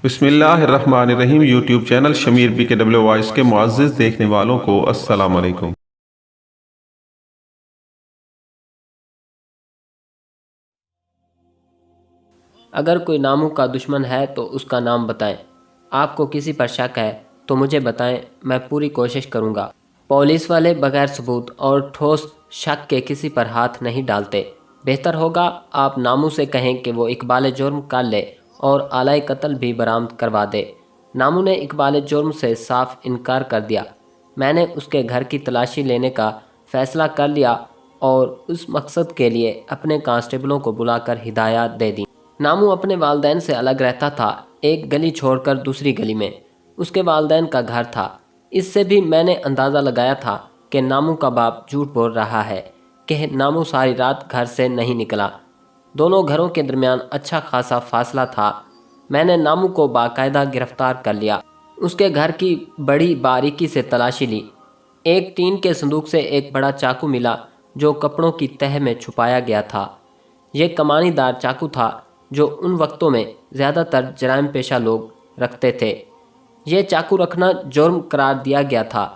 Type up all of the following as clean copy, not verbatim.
بسم اللہ الرحمن الرحیم۔ یوٹیوب چینل شمیر BKW وائس کے معزز دیکھنے والوں کو السلام علیکم۔ اگر کوئی ناموں کا دشمن ہے تو اس کا نام بتائیں۔ آپ کو کسی پر شک ہے تو مجھے بتائیں، میں پوری کوشش کروں گا۔ پولیس والے بغیر ثبوت اور ٹھوس شک کے کسی پر ہاتھ نہیں ڈالتے۔ بہتر ہوگا آپ ناموں سے کہیں کہ وہ اقبال جرم کر لے اور آلۂ قتل بھی برآمد کروا دے۔ ناموں نے اقبال جرم سے صاف انکار کر دیا۔ میں نے اس کے گھر کی تلاشی لینے کا فیصلہ کر لیا اور اس مقصد کے لیے اپنے کانسٹیبلوں کو بلا کر ہدایات دے دیں۔ ناموں اپنے والدین سے الگ رہتا تھا، ایک گلی چھوڑ کر دوسری گلی میں۔ اس کے والدین کا گھر تھا۔ اس سے بھی میں نے اندازہ لگایا تھا کہ ناموں کا باپ جھوٹ بول رہا ہے کہ ناموں ساری رات گھر سے نہیں نکلا۔ دونوں گھروں کے درمیان اچھا خاصا فاصلہ تھا۔ میں نے ناموں کو باقاعدہ گرفتار کر لیا۔ اس کے گھر کی بڑی باریکی سے تلاشی لی۔ ایک ٹین کے صندوق سے ایک بڑا چاقو ملا جو کپڑوں کی تہہ میں چھپایا گیا تھا۔ یہ کمانی دار چاقو تھا جو ان وقتوں میں زیادہ تر جرائم پیشہ لوگ رکھتے تھے۔ یہ چاقو رکھنا جرم قرار دیا گیا تھا۔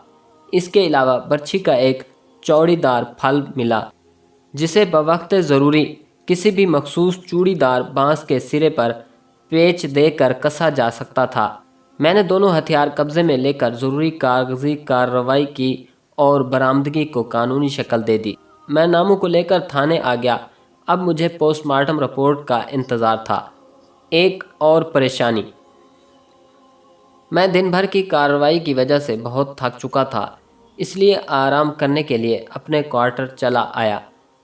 اس کے علاوہ برچھی کا ایک چوڑی دار پھل ملا جسے بوقت ضروری کسی بھی مخصوص چوڑی دار بانس کے سرے پر پیچ دے کر کسا جا سکتا تھا۔ میں نے دونوں ہتھیار قبضے میں لے کر ضروری کاغذی کارروائی کی اور برآمدگی کو قانونی شکل دے دی۔ میں ناموں کو لے کر تھانے آ گیا۔ اب مجھے پوسٹ مارٹم رپورٹ کا انتظار تھا۔ ایک اور پریشانی، میں دن بھر کی کارروائی کی وجہ سے بہت تھک چکا تھا، اس لیے آرام کرنے کے لیے اپنے کوارٹر چلا آیا۔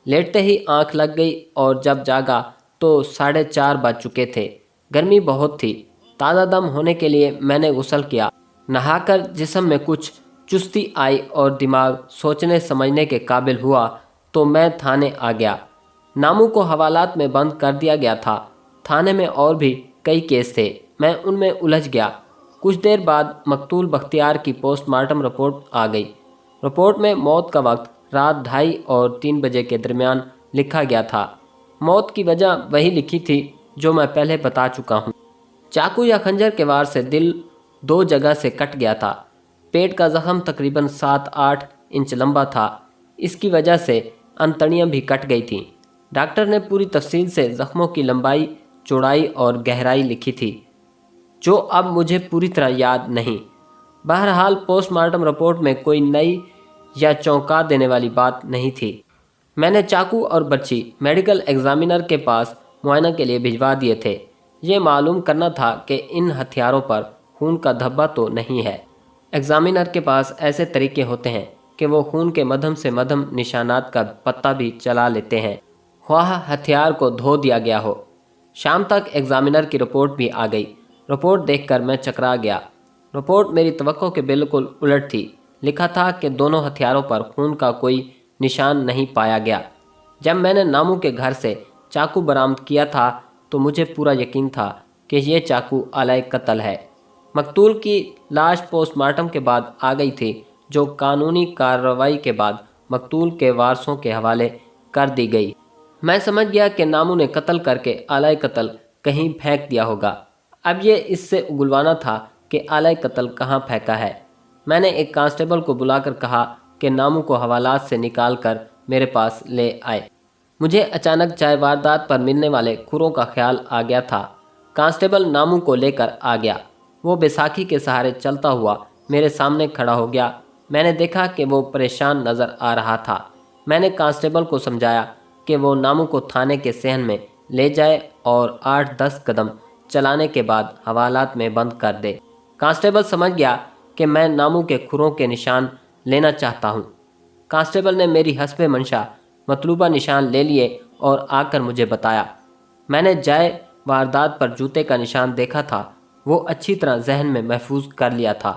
لیٹتے ہی آنکھ لگ گئی اور جب جاگا تو 4:30 بج چکے تھے۔ گرمی بہت تھی۔ تازہ دم ہونے کے لیے میں نے غسل کیا۔ نہا کر جسم میں کچھ چستی آئی اور دماغ سوچنے سمجھنے کے قابل ہوا تو میں تھانے آ گیا۔ ناموں کو حوالات میں بند کر دیا گیا تھا۔ تھانے میں اور بھی کئی کیس تھے، میں ان میں الجھ گیا۔ کچھ دیر بعد مقتول بختیار کی پوسٹ مارٹم رپورٹ آ گئی۔ رپورٹ میں موت کا وقت رات 2:30 اور 3 بجے کے درمیان لکھا گیا تھا۔ موت کی وجہ وہی لکھی تھی جو میں پہلے بتا چکا ہوں۔ چاقو یا خنجر کے وار سے دل 2 جگہ سے کٹ گیا تھا۔ پیٹ کا زخم تقریباً 7-8 انچ لمبا تھا۔ اس کی وجہ سے انتڑیاں بھی کٹ گئی تھیں۔ ڈاکٹر نے پوری تفصیل سے زخموں کی لمبائی، چوڑائی اور گہرائی لکھی تھی جو اب مجھے پوری طرح یاد نہیں۔ بہرحال پوسٹ مارٹم رپورٹ میں کوئی نئی یا چونکا دینے والی بات نہیں تھی۔ میں نے چاقو اور برچی میڈیکل ایگزامینر کے پاس معائنہ کے لیے بھجوا دیے تھے۔ یہ معلوم کرنا تھا کہ ان ہتھیاروں پر خون کا دھبا تو نہیں ہے۔ ایگزامینر کے پاس ایسے طریقے ہوتے ہیں کہ وہ خون کے مدھم سے مدھم نشانات کا پتہ بھی چلا لیتے ہیں، خواہ ہتھیار کو دھو دیا گیا ہو۔ شام تک ایگزامینر کی رپورٹ بھی آ گئی۔ رپورٹ دیکھ کر میں چکرا گیا۔ رپورٹ میری توقع کے بالکل الٹ تھی۔ لکھا تھا کہ دونوں ہتھیاروں پر خون کا کوئی نشان نہیں پایا گیا۔ جب میں نے ناموں کے گھر سے چاقو برآمد کیا تھا تو مجھے پورا یقین تھا کہ یہ چاقو آلۂ قتل ہے۔ مقتول کی لاش پوسٹ مارٹم کے بعد آ گئی تھی جو قانونی کارروائی کے بعد مقتول کے وارثوں کے حوالے کر دی گئی۔ میں سمجھ گیا کہ ناموں نے قتل کر کے آلۂ قتل کہیں پھینک دیا ہوگا۔ اب یہ اس سے اگلوانا تھا کہ آلۂ قتل کہاں پھینکا ہے۔ میں نے ایک کانسٹیبل کو بلا کر کہا کہ ناموں کو حوالات سے نکال کر میرے پاس لے آئے۔ مجھے اچانک چائے واردات پر ملنے والے کھروں کا خیال آ گیا تھا۔ کانسٹیبل ناموں کو لے کر آ گیا۔ وہ بیساکھی کے سہارے چلتا ہوا میرے سامنے کھڑا ہو گیا۔ میں نے دیکھا کہ وہ پریشان نظر آ رہا تھا۔ میں نے کانسٹیبل کو سمجھایا کہ وہ ناموں کو تھانے کے صحن میں لے جائے اور 8-10 قدم چلانے کے بعد حوالات میں بند کر دے۔ کانسٹیبل سمجھ گیا کہ میں ناموں کے کھروں کے نشان لینا چاہتا ہوں۔ کانسٹیبل نے میری حسب منشا مطلوبہ نشان لے لیے اور آ کر مجھے بتایا۔ میں نے جائے واردات پر جوتے کا نشان دیکھا تھا، وہ اچھی طرح ذہن میں محفوظ کر لیا تھا۔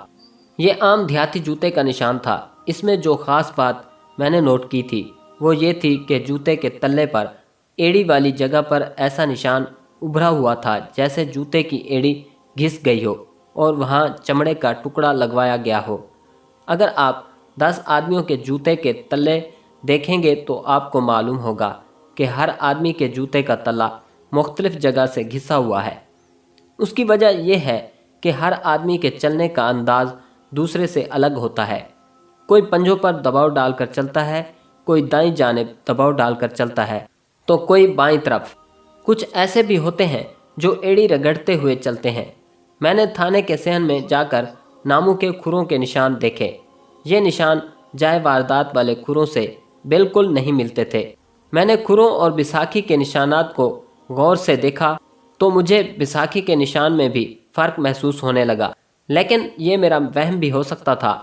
یہ عام دیہاتی جوتے کا نشان تھا۔ اس میں جو خاص بات میں نے نوٹ کی تھی وہ یہ تھی کہ جوتے کے تلے پر ایڑی والی جگہ پر ایسا نشان ابھرا ہوا تھا جیسے جوتے کی ایڑی گھس گئی ہو اور وہاں چمڑے کا ٹکڑا لگوایا گیا ہو۔ اگر آپ 10 آدمیوں کے جوتے کے تلے دیکھیں گے تو آپ کو معلوم ہوگا کہ ہر آدمی کے جوتے کا تلا مختلف جگہ سے گھسا ہوا ہے۔ اس کی وجہ یہ ہے کہ ہر آدمی کے چلنے کا انداز دوسرے سے الگ ہوتا ہے۔ کوئی پنجوں پر دباؤ ڈال کر چلتا ہے، کوئی دائیں جانب دباؤ ڈال کر چلتا ہے تو کوئی بائیں طرف۔ کچھ ایسے بھی ہوتے ہیں جو ایڑی رگڑتے ہوئے چلتے ہیں۔ میں نے تھانے کے صحن میں جا کر ناموں کے کھروں کے نشان دیکھے۔ یہ نشان جائے واردات والے کھروں سے بالکل نہیں ملتے تھے۔ میں نے کھروں اور بیساکھی کے نشانات کو غور سے دیکھا تو مجھے بیساکھی کے نشان میں بھی فرق محسوس ہونے لگا، لیکن یہ میرا وہم بھی ہو سکتا تھا۔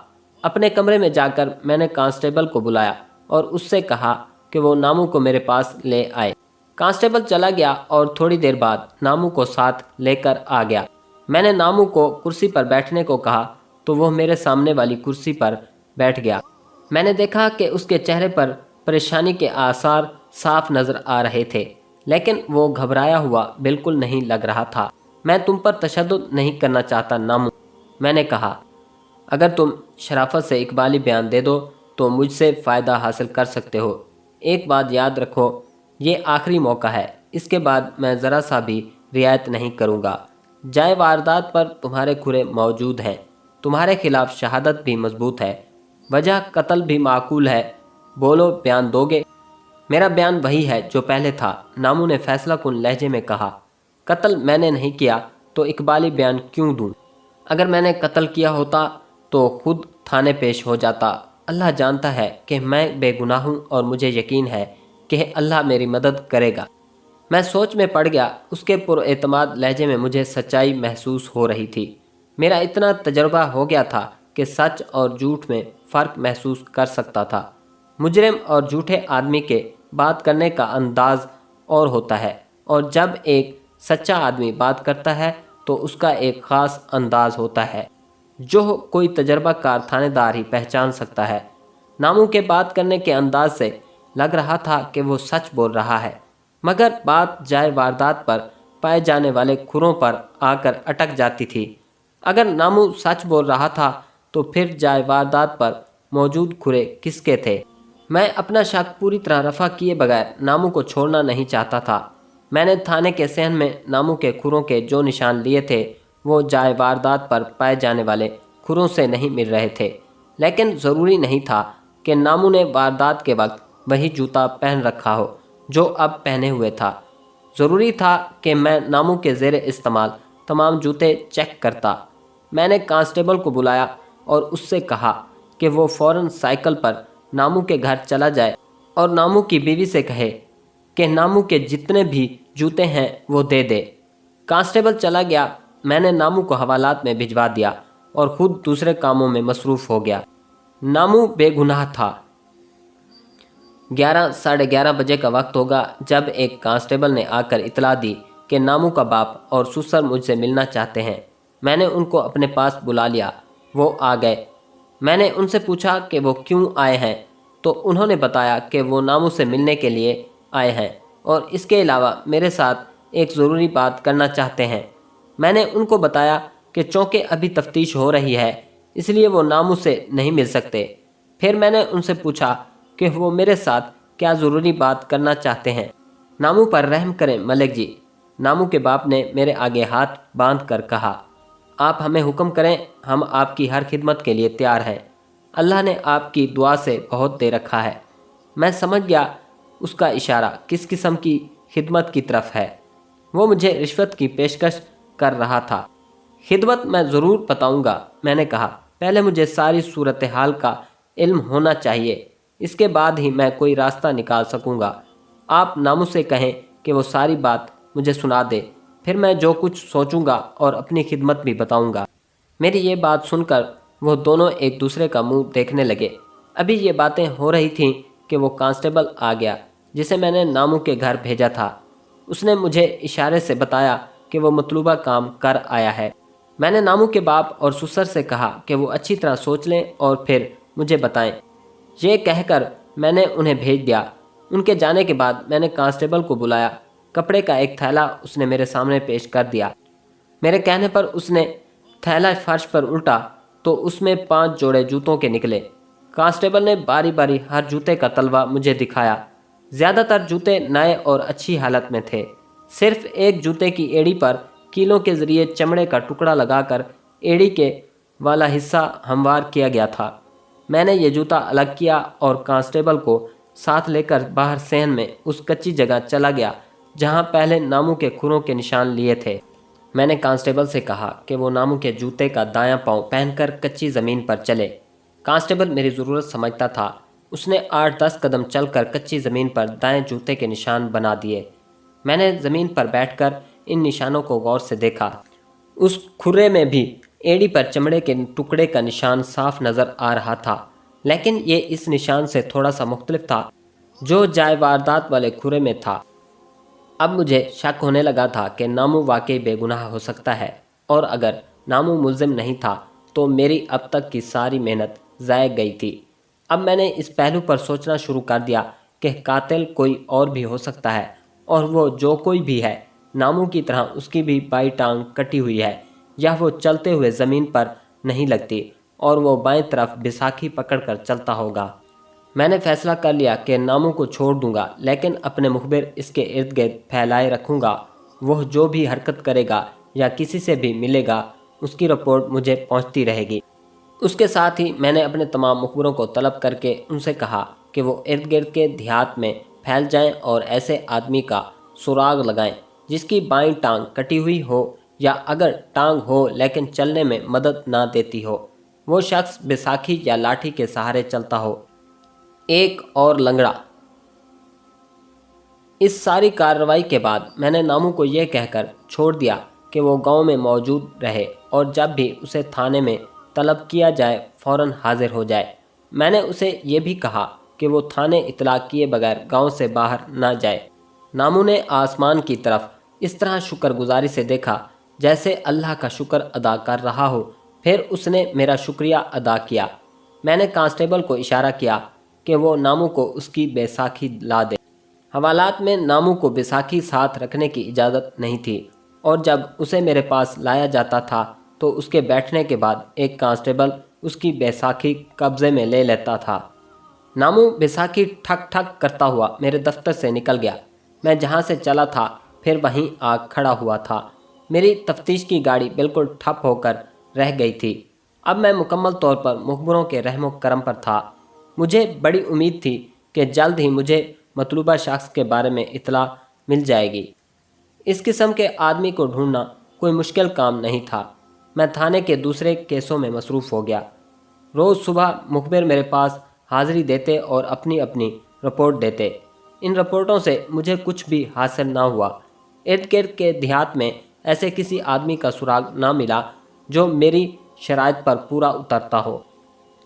اپنے کمرے میں جا کر میں نے کانسٹیبل کو بلایا اور اس سے کہا کہ وہ ناموں کو میرے پاس لے آئے۔ کانسٹیبل چلا گیا اور تھوڑی دیر بعد ناموں کو ساتھ لے کر آ گیا۔ میں نے ناموں کو کرسی پر بیٹھنے کو کہا تو وہ میرے سامنے والی کرسی پر بیٹھ گیا۔ میں نے دیکھا کہ اس کے چہرے پر پریشانی کے آثار صاف نظر آ رہے تھے، لیکن وہ گھبرایا ہوا بالکل نہیں لگ رہا تھا۔ میں تم پر تشدد نہیں کرنا چاہتا ناموں، میں نے کہا۔ اگر تم شرافت سے اقبالی بیان دے دو تو مجھ سے فائدہ حاصل کر سکتے ہو۔ ایک بات یاد رکھو، یہ آخری موقع ہے، اس کے بعد میں ذرا سا بھی رعایت نہیں کروں گا۔ جائے واردات پر تمہارے کھرے موجود ہیں، تمہارے خلاف شہادت بھی مضبوط ہے، وجہ قتل بھی معقول ہے، بولو بیان دو گے؟ میرا بیان وہی ہے جو پہلے تھا، ناموں نے فیصلہ کن لہجے میں کہا۔ قتل میں نے نہیں کیا تو اقبالی بیان کیوں دوں؟ اگر میں نے قتل کیا ہوتا تو خود تھانے پیش ہو جاتا۔ اللہ جانتا ہے کہ میں بے گناہ ہوں اور مجھے یقین ہے کہ اللہ میری مدد کرے گا۔ میں سوچ میں پڑ گیا۔ اس کے پر اعتماد لہجے میں مجھے سچائی محسوس ہو رہی تھی۔ میرا اتنا تجربہ ہو گیا تھا کہ سچ اور جھوٹ میں فرق محسوس کر سکتا تھا۔ مجرم اور جھوٹے آدمی کے بات کرنے کا انداز اور ہوتا ہے، اور جب ایک سچا آدمی بات کرتا ہے تو اس کا ایک خاص انداز ہوتا ہے جو کوئی تجربہ کار تھانے دار ہی پہچان سکتا ہے۔ ناموں کے بات کرنے کے انداز سے لگ رہا تھا کہ وہ سچ بول رہا ہے، مگر بات جائے واردات پر پائے جانے والے کھروں پر آ کر اٹک جاتی تھی۔ اگر ناموں سچ بول رہا تھا تو پھر جائے واردات پر موجود کھرے کس کے تھے؟ میں اپنا شک پوری طرح رفع کیے بغیر ناموں کو چھوڑنا نہیں چاہتا تھا۔ میں نے تھانے کے صحن میں ناموں کے کھروں کے جو نشان لیے تھے وہ جائے واردات پر پائے جانے والے کھروں سے نہیں مل رہے تھے، لیکن ضروری نہیں تھا کہ ناموں نے واردات کے وقت وہی جوتا پہن رکھا ہو جو اب پہنے ہوئے تھا۔ ضروری تھا کہ میں ناموں کے زیر استعمال تمام جوتے چیک کرتا۔ میں نے کانسٹیبل کو بلایا اور اس سے کہا کہ وہ فوراً سائیکل پر ناموں کے گھر چلا جائے اور ناموں کی بیوی سے کہے کہ ناموں کے جتنے بھی جوتے ہیں وہ دے دے۔ کانسٹیبل چلا گیا۔ میں نے ناموں کو حوالات میں بھجوا دیا اور خود دوسرے کاموں میں مصروف ہو گیا۔ ناموں بے گناہ تھا۔ 11 ساڑھے 11 بجے کا وقت ہوگا جب ایک کانسٹیبل نے آ کر اطلاع دی کہ ناموں کا باپ اور سسر مجھ سے ملنا چاہتے ہیں۔ میں نے ان کو اپنے پاس بلا لیا۔ وہ آ گئے۔ میں نے ان سے پوچھا کہ وہ کیوں آئے ہیں تو انہوں نے بتایا کہ وہ ناموں سے ملنے کے لیے آئے ہیں اور اس کے علاوہ میرے ساتھ ایک ضروری بات کرنا چاہتے ہیں۔ میں نے ان کو بتایا کہ چونکہ ابھی تفتیش ہو رہی ہے اس لیے وہ ناموں سے نہیں مل سکتے۔ پھر میں نے ان سے پوچھا کہ وہ میرے ساتھ کیا ضروری بات کرنا چاہتے ہیں۔ ناموں پر رحم کریں ملک جی، ناموں کے باپ نے میرے آگے ہاتھ باندھ کر کہا۔ آپ ہمیں حکم کریں، ہم آپ کی ہر خدمت کے لیے تیار ہیں۔ اللہ نے آپ کی دعا سے بہت دے رکھا ہے۔ میں سمجھ گیا اس کا اشارہ کس قسم کی خدمت کی طرف ہے۔ وہ مجھے رشوت کی پیشکش کر رہا تھا۔ خدمت میں ضرور بتاؤں گا، میں نے کہا۔ پہلے مجھے ساری صورتحال کا علم ہونا چاہیے، اس کے بعد ہی میں کوئی راستہ نکال سکوں گا۔ آپ ناموں سے کہیں کہ وہ ساری بات مجھے سنا دے، پھر میں جو کچھ سوچوں گا اور اپنی خدمت بھی بتاؤں گا۔ میری یہ بات سن کر وہ دونوں ایک دوسرے کا منہ دیکھنے لگے۔ ابھی یہ باتیں ہو رہی تھیں کہ وہ کانسٹیبل آ گیا جسے میں نے ناموں کے گھر بھیجا تھا۔ اس نے مجھے اشارے سے بتایا کہ وہ مطلوبہ کام کر آیا ہے۔ میں نے ناموں کے باپ اور سسر سے کہا کہ وہ اچھی طرح سوچ لیں اور پھر مجھے بتائیں۔ یہ کہہ کر میں نے انہیں بھیج دیا۔ ان کے جانے کے بعد میں نے کانسٹیبل کو بلایا۔ کپڑے کا ایک تھیلا اس نے میرے سامنے پیش کر دیا۔ میرے کہنے پر اس نے تھیلا فرش پر الٹا تو اس میں 5 جوڑے جوتوں کے نکلے۔ کانسٹیبل نے باری باری ہر جوتے کا تلوا مجھے دکھایا۔ زیادہ تر جوتے نئے اور اچھی حالت میں تھے۔ صرف ایک جوتے کی ایڑی پر कीलों के ज़रिए चमड़े का टुकड़ा लगाकर एड़ी के वाला हिस्सा हमवार किया गया था। मैंने ये जूता अलग किया और कांस्टेबल को साथ लेकर बाहर सहन में उस कच्ची जगह चला गया जहाँ पहले नामू के खुरों के निशान लिए थे। मैंने कांस्टेबल से कहा कि वो नामू के जूते का दायां पांव पहनकर कच्ची ज़मीन पर चले। कांस्टेबल मेरी ज़रूरत समझता था। उसने 8-10 कदम चलकर कच्ची ज़मीन पर दाएं जूते के निशान बना दिए। मैंने ज़मीन पर बैठकर इन निशानों को गौर से देखा। उस खुरे में भी एड़ी पर चमड़े के टुकड़े का निशान साफ नज़र आ रहा था, लेकिन ये इस निशान से थोड़ा सा मुख्तलिफ था जो जाए वारदात वाले खुरे में था। अब मुझे शक होने लगा था कि नामू वाकई बेगुनाह हो सकता है, और अगर नामू मुल्ज़िम नहीं था तो मेरी अब तक की सारी मेहनत ज़ाय गई थी। अब मैंने इस पहलू पर सोचना शुरू कर दिया कि कातिल कोई और भी हो सकता है, और वो जो कोई भी है नामू की तरह उसकी भी बाई टांग कटी हुई है, या वो चलते हुए ज़मीन पर नहीं लगती और वो बाएं तरफ बैसाखी पकड़कर चलता होगा। मैंने फैसला कर लिया कि नामू को छोड़ दूंगा, लेकिन अपने मुखबिर इसके इर्द गिर्द फैलाए रखूंगा। वह जो भी हरकत करेगा या किसी से भी मिलेगा उसकी रिपोर्ट मुझे पहुंचती रहेगी। उसके साथ ही मैंने अपने तमाम मुखबिरों को तलब करके उनसे कहा कि वो इर्द गिर्द के देहात में फैल जाएं और ऐसे आदमी का सुराग लगाएं जिसकी बाईं टांग कटी हुई हो, या अगर टांग हो लेकिन चलने में मदद ना देती हो, वो शख्स बैसाखी या लाठी के सहारे चलता हो। एक और लंगड़ा। इस सारी कार्रवाई के बाद मैंने नामू को यह कहकर छोड़ दिया कि वो गांव में मौजूद रहे और जब भी उसे थाने में तलब किया जाए फ़ौरन हाजिर हो जाए। मैंने उसे ये भी कहा कि वो थाने इतला किए बगैर गांव से बाहर ना जाए। नामू ने आसमान की तरफ इस तरह शुक्रगुजारी से देखा जैसे अल्लाह का शुक्र अदा कर रहा हो। फिर उसने मेरा शुक्रिया अदा किया। मैंने कांस्टेबल को इशारा किया कि वो नामू को उसकी बैसाखी ला दे। हवालात में नामू को बैसाखी साथ रखने की इजाज़त नहीं थी, और जब उसे मेरे पास लाया जाता था तो उसके बैठने के बाद एक कांस्टेबल उसकी बैसाखी कब्ज़े में ले लेता था। नामू बैसाखी ठक ठक करता हुआ मेरे दफ्तर से निकल गया। मैं जहाँ से चला था फिर वहीं आ खड़ा हुआ था। मेरी तफ्तीश की गाड़ी बिल्कुल ठप होकर रह गई थी। अब मैं मुकम्मल तौर पर मुखबिरों के रहमो करम पर था। मुझे बड़ी उम्मीद थी कि जल्द ही मुझे मतलूबा शख्स के बारे में इतला मिल जाएगी। इस किस्म के आदमी को ढूंढना कोई मुश्किल काम नहीं था। मैं थाने के दूसरे केसों में मसरूफ़ हो गया। रोज़ सुबह मुखबिर मेरे पास हाज़िरी देते और अपनी अपनी रिपोर्ट देते। इन रिपोर्टों से मुझे कुछ भी हासिल ना हुआ। इर्द गिर्द के देहात में ऐसे किसी आदमी का सुराग ना मिला जो मेरी शराइत पर पूरा उतरता हो।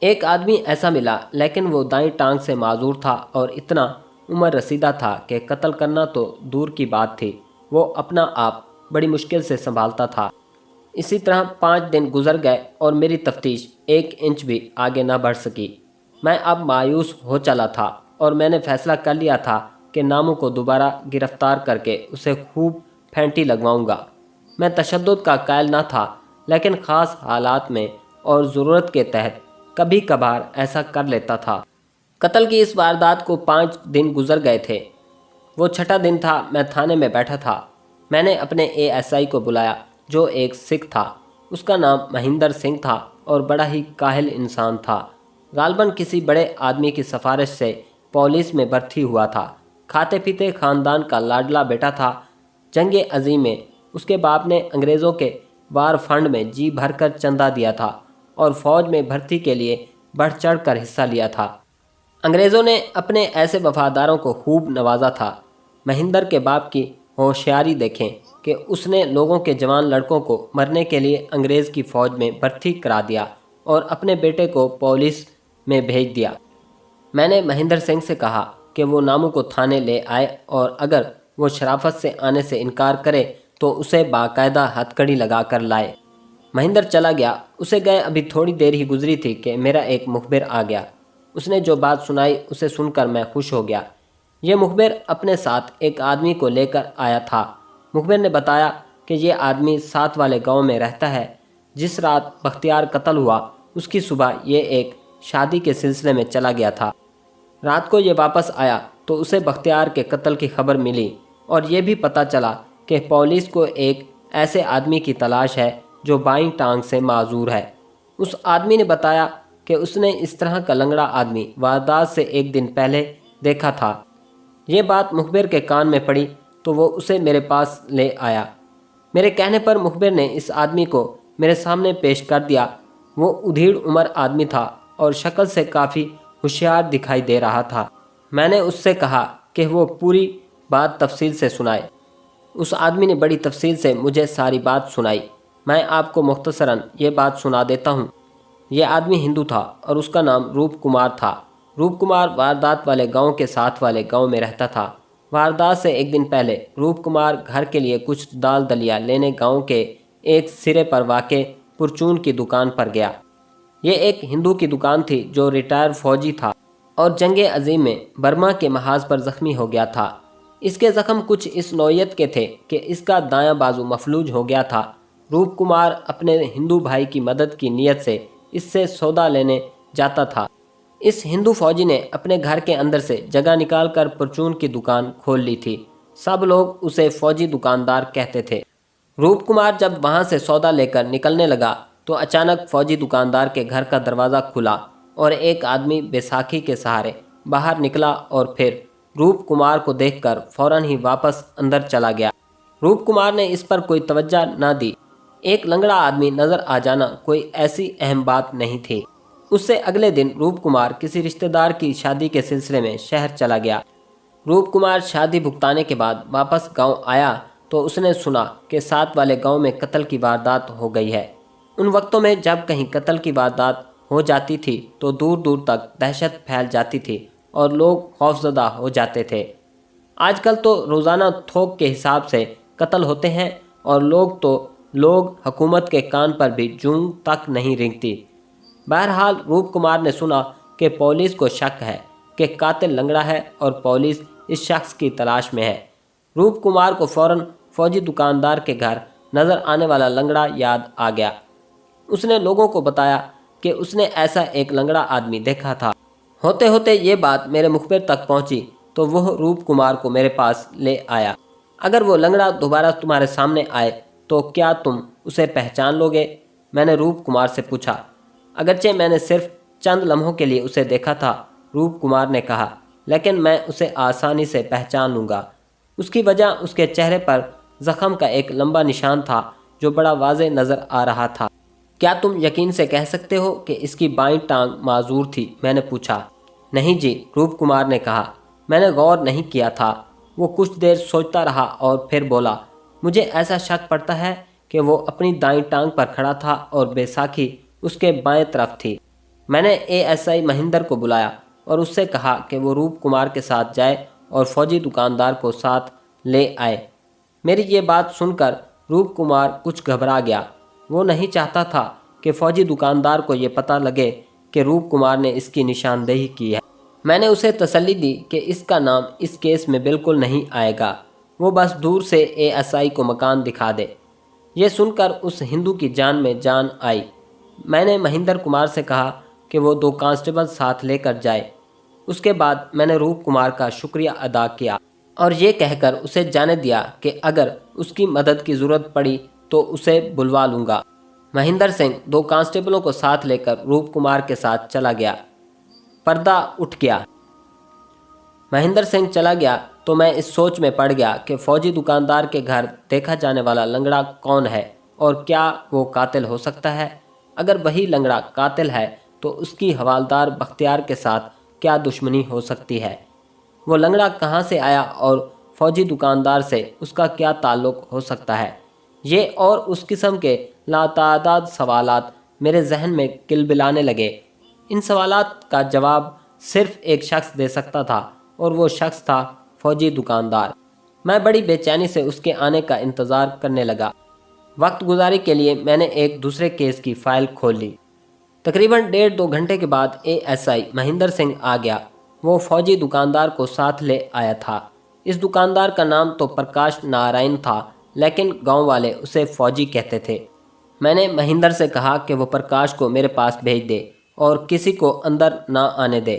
एक आदमी ऐसा मिला, लेकिन वो दाईं टांग से माजूर था और इतना उम्र रसीदा था कि कत्ल करना तो दूर की बात थी, वो अपना आप बड़ी मुश्किल से संभालता था। इसी तरह 5 दिन गुजर गए और मेरी तफ्तीश 1 इंच भी आगे ना बढ़ सकी। मैं अब मायूस हो चला था और मैंने फैसला कर लिया था कि नामू को दोबारा गिरफ्तार करके उसे खूब फेंटी लगवाऊंगा। मैं तशद्दुद का कायल ना था, लेकिन ख़ास हालात में और ज़रूरत के तहत कभी कभार ऐसा कर लेता था। कत्ल की इस वारदात को 5 दिन गुजर गए थे। वो 6ठा दिन था। मैं थाने में बैठा था। मैंने अपने ASI को बुलाया जो एक सिख था। उसका नाम महिंदर सिंह था और बड़ा ही काहिल इंसान था। गालबन किसी बड़े आदमी की सिफारिश से पुलिस में भर्ती हुआ था। खाते पीते ख़ानदान का लाडला बेटा था। जंग अज़ीम में उसके बाप ने अंग्रेज़ों के वार फंड में जी भरकर चंदा दिया था और फ़ौज में भर्ती के लिए बढ़ चढ़ कर हिस्सा लिया था। अंग्रेज़ों ने अपने ऐसे वफादारों को खूब नवाजा था। महिंदर के बाप की होशियारी देखें कि उसने लोगों के जवान लड़कों को मरने के लिए अंग्रेज़ की फ़ौज में भर्ती करा दिया और अपने बेटे को पुलिस में भेज दिया। मैंने महिंदर सिंह से कहा कि वो नामू को थाने ले आए और अगर वो शराफत से आने से इनकार करे तो उसे बाकायदा हथकड़ी लगा कर लाए। महिंदर चला गया। उसे गए अभी थोड़ी देर ही गुजरी थी कि मेरा एक मुखबिर आ गया। उसने जो बात सुनाई उसे सुनकर मैं खुश हो गया। ये मुखबिर अपने साथ एक आदमी को लेकर आया था। मुखबिर ने बताया कि ये आदमी साथ वाले गांव में रहता है। जिस रात बख्तियार कत्ल हुआ उसकी सुबह ये एक शादी के सिलसिले में चला गया था। रात को ये वापस आया तो उसे बख्तियार के कत्ल की खबर मिली और ये भी पता चला कि पुलिस को एक ऐसे आदमी की तलाश है जो बाईं टांग से माजूर है। उस आदमी ने बताया कि उसने इस तरह का लंगड़ा आदमी वारदात से एक दिन पहले देखा था। ये बात मुखबिर के कान में पड़ी तो वो उसे मेरे पास ले आया। मेरे कहने पर मुखबिर ने इस आदमी को मेरे सामने पेश कर दिया। वो उधेड़ उम्र आदमी था और शक्ल से काफ़ी होशियार दिखाई दे रहा था। मैंने उससे कहा कि वो पूरी बात तफसील से सुनाए। उस आदमी ने बड़ी तफसील से मुझे सारी बात सुनाई। मैं आपको मुख्तसरन ये बात सुना देता हूँ। ये आदमी हिंदू था और उसका नाम रूप कुमार था। रूप कुमार वारदात वाले गांव के साथ वाले गांव में रहता था। वारदात से एक दिन पहले रूप कुमार घर के लिए कुछ दाल दलिया लेने गांव के एक सिरे पर वाक़े पुरचून की दुकान पर गया। ये एक हिंदू की दुकान थी जो रिटायर फौजी था और जंगे अजीम में बर्मा के महाज पर ज़ख्मी हो गया था। इसके ज़ख्म कुछ इस नौयत के थे कि इसका दायां बाजू मफलूज हो गया था। रूप कुमार अपने हिंदू भाई की मदद की नीयत से इससे सौदा लेने जाता था। इस हिंदू फौजी ने अपने घर के अंदर से जगह निकालकर परचून की दुकान खोल ली थी। सब लोग उसे फौजी दुकानदार कहते थे। रूप कुमार जब वहां से सौदा लेकर निकलने लगा तो अचानक फौजी दुकानदार के घर का दरवाज़ा खुला और एक आदमी बैसाखी के सहारे बाहर निकला और फिर रूप कुमार को देखकर फौरन ही वापस अंदर चला गया। रूप कुमार ने इस पर कोई तवज्जो न दी। एक लंगड़ा आदमी नज़र आ जाना कोई ऐसी अहम बात नहीं थी। उससे अगले दिन रूप कुमार किसी रिश्तेदार की शादी के सिलसिले में शहर चला गया। रूप कुमार शादी भुगताने के बाद वापस गांव आया तो उसने सुना कि साथ वाले गांव में कत्ल की वारदात हो गई है। उन वक्तों में जब कहीं कत्ल की वारदात हो जाती थी तो दूर दूर तक दहशत फैल जाती थी और लोग खौफजदा हो जाते थे। आजकल तो रोज़ाना थोक के हिसाब से कत्ल होते हैं और लोग हुकूमत के कान पर भी जूं तक नहीं रेंगती। बहरहाल रूप कुमार ने सुना कि पुलिस को शक है कि कातिल लंगड़ा है और पुलिस इस शख्स की तलाश में है। रूप कुमार को फौरन फौजी दुकानदार के घर नज़र आने वाला लंगड़ा याद आ गया। उसने लोगों को बताया कि उसने ऐसा एक लंगड़ा आदमी देखा था। होते होते ये बात मेरे मुखबिर तक पहुंची तो वह रूप कुमार को मेरे पास ले आया। अगर वो लंगड़ा दोबारा तुम्हारे सामने आए तो क्या तुम उसे पहचान लोगे? मैंने रूप कुमार से पूछा। अगरचे मैंने सिर्फ चंद लम्हों के लिए उसे देखा था, रूप कुमार ने कहा, लेकिन मैं उसे आसानी से पहचान लूँगा। उसकी वजह उसके चेहरे पर ज़ख्म का एक लंबा निशान था जो बड़ा वाज़े नज़र आ रहा था। क्या तुम यकीन से कह सकते हो कि इसकी बाईं टांग माजूर थी? मैंने पूछा। नहीं जी, रूप कुमार ने कहा। मैंने गौर नहीं किया था। वो कुछ देर सोचता रहा और फिर बोला, मुझे ऐसा शक पड़ता है कि वो अपनी दाईं टांग पर खड़ा था और बैसाखी उसके बाएं तरफ थी। मैंने एएसआई महेंद्र को बुलाया और उससे कहा कि वो रूप कुमार के साथ जाए और फौजी दुकानदार को साथ ले आए। मेरी ये बात सुनकर रूप कुमार कुछ घबरा गया। वो नहीं चाहता था कि फौजी दुकानदार को ये पता लगे कि रूप कुमार ने इसकी निशानदेही की है। मैंने उसे तसल्ली दी कि इसका नाम इस केस में बिल्कुल नहीं आएगा। वो बस दूर से एएसआई को मकान दिखा दे। ये सुनकर उस हिंदू की जान में जान आई। मैंने महेंद्र कुमार से कहा कि वो 2 कांस्टेबल साथ लेकर जाए। उसके बाद मैंने रूप कुमार का शुक्रिया अदा किया और ये कहकर उसे जाने दिया कि अगर उसकी मदद की ज़रूरत पड़ी तो उसे बुलवा लूँगा। महेंद्र सिंह 2 कांस्टेबलों को साथ लेकर रूप कुमार के साथ चला गया। पर्दा उठ गया। महेंद्र सिंह चला गया तो मैं इस सोच में पड़ गया कि फौजी दुकानदार के घर देखा जाने वाला लंगड़ा कौन है और क्या वो कातिल हो सकता है। अगर वही लंगड़ा कातिल है तो उसकी हवालदार बख्तियार के साथ क्या दुश्मनी हो सकती है। वो लंगड़ा कहाँ से आया और फौजी दुकानदार से उसका क्या ताल्लुक़ हो सकता है। ये और उस किस्म के लातादाद सवालात मेरे जहन में किलबिलाने लगे। इन सवालात का जवाब सिर्फ एक शख्स दे सकता था और वो शख्स था फौजी दुकानदार। मैं बड़ी बेचैनी से उसके आने का इंतज़ार करने लगा। वक्त गुजारी के लिए मैंने एक दूसरे केस की फ़ाइल खोल ली। तकरीबन 1.5-2 घंटे के बाद एएसआई महेंद्र सिंह आ गया। वो फौजी दुकानदार को साथ ले आया था। इस दुकानदार का नाम तो प्रकाश नारायण था, लेकिन गांव वाले उसे फौजी कहते थे। मैंने महेंद्र से कहा कि वो प्रकाश को मेरे पास भेज दे और किसी को अंदर ना आने दे।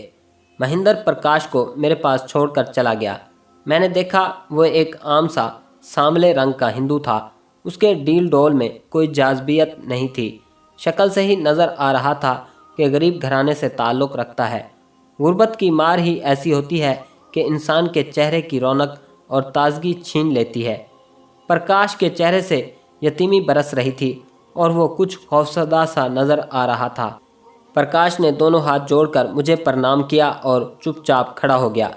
महेंद्र प्रकाश को मेरे पास छोड़कर चला गया। मैंने देखा वो एक आम सा सांवले रंग का हिंदू था। اس کے ڈیل ڈول میں کوئی جاذبیت نہیں تھی۔ شکل سے ہی نظر آ رہا تھا کہ غریب گھرانے سے تعلق رکھتا ہے۔ غربت کی مار ہی ایسی ہوتی ہے کہ انسان کے چہرے کی رونق اور تازگی چھین لیتی ہے۔ پرکاش کے چہرے سے یتیمی برس رہی تھی اور وہ کچھ خوفزدہ سا نظر آ رہا تھا۔ پرکاش نے دونوں ہاتھ جوڑ کر مجھے پرنام کیا اور چپ چاپ کھڑا ہو گیا۔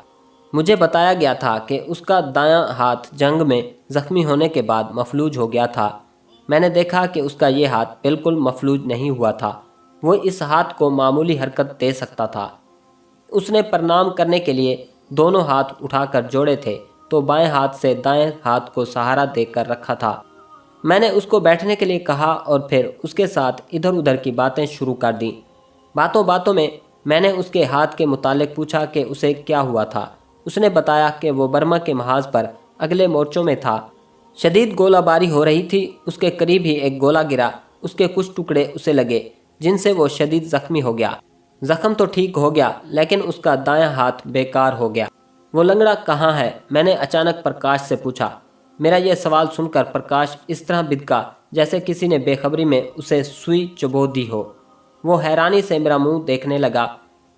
مجھے بتایا گیا تھا کہ اس کا دایاں ہاتھ جنگ میں زخمی ہونے کے بعد مفلوج ہو گیا تھا۔ میں نے دیکھا کہ اس کا یہ ہاتھ بالکل مفلوج نہیں ہوا تھا، وہ اس ہاتھ کو معمولی حرکت دے سکتا تھا۔ اس نے پرنام کرنے کے لیے دونوں ہاتھ اٹھا کر جوڑے تھے تو بائیں ہاتھ سے دائیں ہاتھ کو سہارا دے کر رکھا تھا۔ میں نے اس کو بیٹھنے کے لیے کہا اور پھر اس کے ساتھ ادھر ادھر کی باتیں شروع کر دیں۔ باتوں باتوں میں نے اس کے ہاتھ کے متعلق پوچھا کہ اسے کیا ہوا تھا۔ اس نے بتایا کہ وہ برما کے محاذ پر اگلے مورچوں میں تھا۔ شدید گولہ باری ہو رہی تھی۔ اس کے قریب ہی ایک گولہ گرا، اس کے کچھ ٹکڑے اسے لگے جن سے وہ شدید زخمی ہو گیا۔ زخم تو ٹھیک ہو گیا لیکن اس کا دایاں ہاتھ بیکار ہو گیا۔ وہ لنگڑا کہاں ہے؟ میں نے اچانک پرکاش سے پوچھا۔ میرا یہ سوال سن کر پرکاش اس طرح بدکا جیسے کسی نے بے خبری میں اسے سوئی چبو دی ہو۔ وہ حیرانی سے میرا منہ دیکھنے لگا۔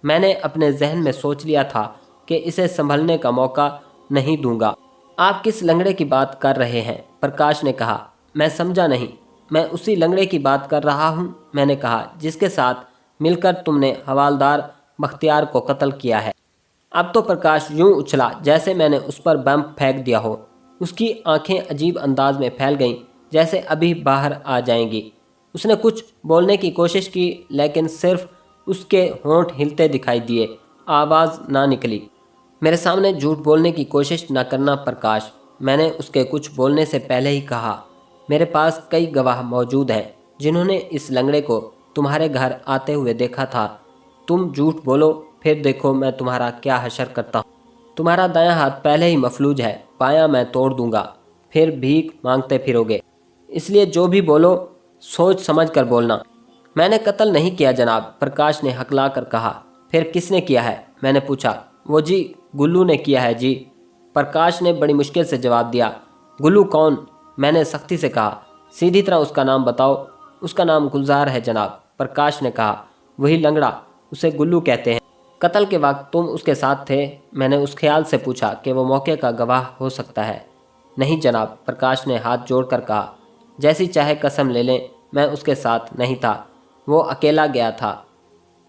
میں نے اپنے ذہن میں سوچ لیا تھا کہ اسے سنبھلنے کا موقع نہیں دوں گا۔ آپ کس لنگڑے کی بات کر رہے ہیں؟ پرکاش نے کہا۔ میں سمجھا نہیں۔ میں اسی لنگڑے کی بات کر رہا ہوں، میں نے کہا، جس کے ساتھ مل کر تم نے حوالدار بختیار کو قتل کیا ہے۔ اب تو پرکاش یوں اچھلا جیسے میں نے اس پر بم پھینک دیا ہو۔ اس کی آنکھیں عجیب انداز میں پھیل گئیں جیسے ابھی باہر آ جائیں گی۔ اس نے کچھ بولنے کی کوشش کی لیکن صرف اس کے ہونٹ ہلتے دکھائی دیے، آواز نہ نکلی۔ میرے سامنے جھوٹ بولنے کی کوشش نہ کرنا پرکاش، میں نے اس کے کچھ بولنے سے پہلے ہی کہا۔ میرے پاس کئی گواہ موجود ہیں جنہوں نے اس لنگڑے کو تمہارے گھر آتے ہوئے دیکھا تھا۔ تم جھوٹ بولو پھر دیکھو میں تمہارا کیا حشر کرتا ہوں۔ تمہارا دایاں ہاتھ پہلے ہی مفلوج ہے، بایاں میں توڑ دوں گا، پھر بھیک مانگتے پھرو گے۔ اس لیے جو بھی بولو سوچ سمجھ کر بولنا۔ میں نے قتل نہیں کیا جناب، پرکاش نے ہکلا کر کہا۔ پھر کس نے کیا ہے؟ میں نے پوچھا۔ وہ جی گلو نے کیا ہے جی، پرکاش نے بڑی مشکل سے جواب دیا۔ گلو کون؟ میں نے سختی سے کہا۔ سیدھی طرح اس کا نام بتاؤ۔ اس کا نام گلزار ہے جناب، پرکاش نے کہا۔ وہی لنگڑا، اسے گلو کہتے ہیں۔ قتل کے وقت تم اس کے ساتھ تھے؟ میں نے اس خیال سے پوچھا کہ وہ موقع کا گواہ ہو سکتا ہے۔ نہیں جناب، پرکاش نے ہاتھ جوڑ کر کہا۔ جیسی چاہے قسم لے لیں، میں اس کے ساتھ نہیں تھا، وہ اکیلا گیا تھا۔